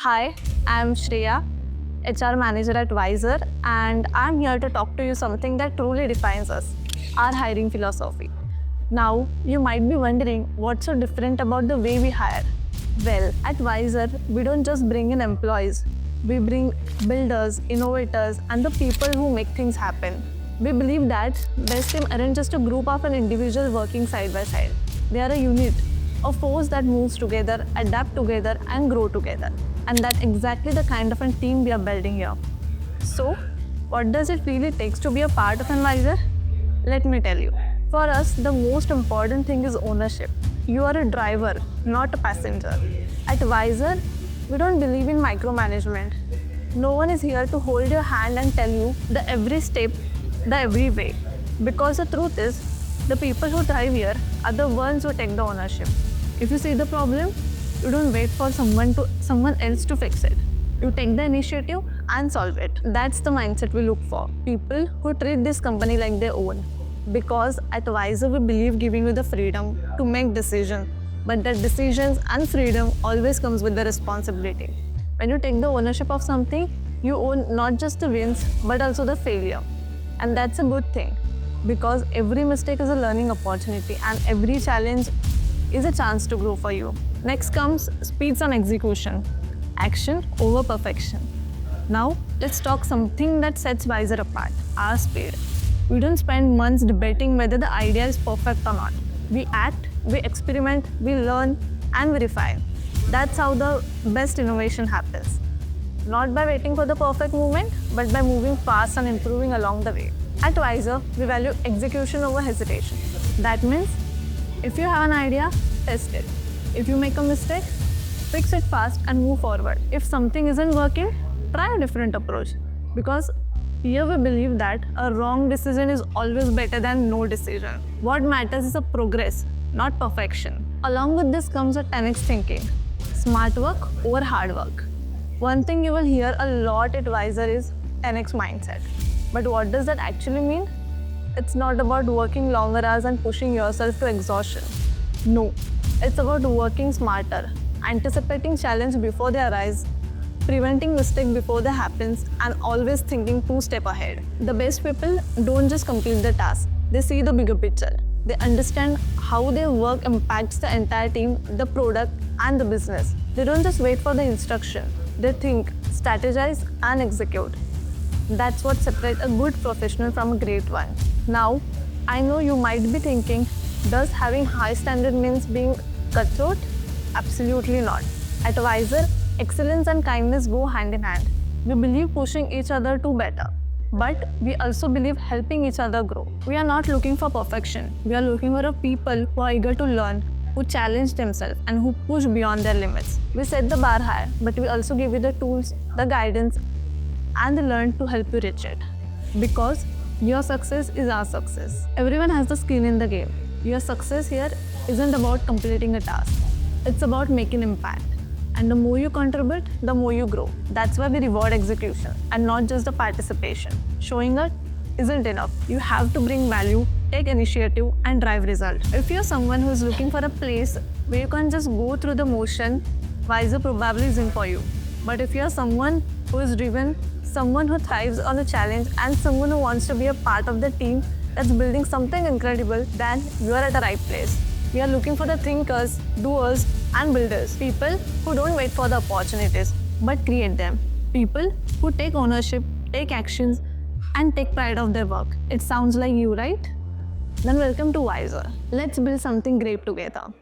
Hi, I'm Shreya, HR manager at Wiser, and I'm here to talk to you something that truly defines us, our hiring philosophy. Now, you might be wondering what's so different about the way we hire. Well, at Wiser, we don't just bring in employees, we bring builders, innovators, and the people who make things happen. We believe that best team aren't just a group of an individual working side by side. They are a unit, a force that moves together, adapt together, and grow together. And that's exactly the kind of a team we are building here. So, what does it really take to be a part of Wiser? Let me tell you. For us, the most important thing is ownership. You are a driver, not a passenger. At Wiser, we don't believe in micromanagement. No one is here to hold your hand and tell you the every step, the every way. Because the truth is, the people who thrive here are the ones who take the ownership. If you see the problem, you don't wait for someone else to fix it. You take the initiative and solve it. That's the mindset we look for. People who treat this company like their own. Because at Wiser, we believe giving you the freedom to make decisions. But that decisions and freedom always comes with the responsibility. When you take the ownership of something, you own not just the wins, but also the failure. And that's a good thing. Because every mistake is a learning opportunity and every challenge is a chance to grow for you. Next comes speeds and execution. Action over perfection. Now, let's talk something that sets Wiser apart, our speed. We don't spend months debating whether the idea is perfect or not. We act, we experiment, we learn, and we refine. That's how the best innovation happens. Not by waiting for the perfect moment, but by moving fast and improving along the way. At Wiser, we value execution over hesitation. That means, if you have an idea, test it. If you make a mistake, fix it fast and move forward. If something isn't working, try a different approach. Because here we believe that a wrong decision is always better than no decision. What matters is a progress, not perfection. Along with this comes a 10x thinking. Smart work over hard work. One thing you will hear a lot at Wiser is 10x mindset. But what does that actually mean? It's not about working longer hours and pushing yourself to exhaustion. No, it's about working smarter, anticipating challenge before they arise, preventing mistake before they happens, and always thinking 2 steps ahead. The best people don't just complete the task, they see the bigger picture. They understand how their work impacts the entire team, the product, and the business. They don't just wait for the instruction. They think, strategize, and execute. That's what separates a good professional from a great one. Now, I know you might be thinking, does having high standard means being cutthroat? Absolutely not. At Wiser, excellence and kindness go hand in hand. We believe pushing each other to better. But we also believe helping each other grow. We are not looking for perfection. We are looking for a people who are eager to learn, who challenge themselves, and who push beyond their limits. We set the bar high, but we also give you the tools, the guidance, and the learn to help you reach it. Because your success is our success. Everyone has the skin in the game. Your success here isn't about completing a task. It's about making impact. And the more you contribute, the more you grow. That's why we reward execution and not just the participation. Showing up isn't enough. You have to bring value, take initiative, and drive result. If you're someone who's looking for a place where you can just go through the motion, Wiser probably isn't for you. But if you're someone who is driven, someone who thrives on a challenge, and someone who wants to be a part of the team that's building something incredible, then you are at the right place. We are looking for the thinkers, doers, and builders. People who don't wait for the opportunities, but create them. People who take ownership, take actions, and take pride of their work. It sounds like you, right? Then welcome to Wiser. Let's build something great together.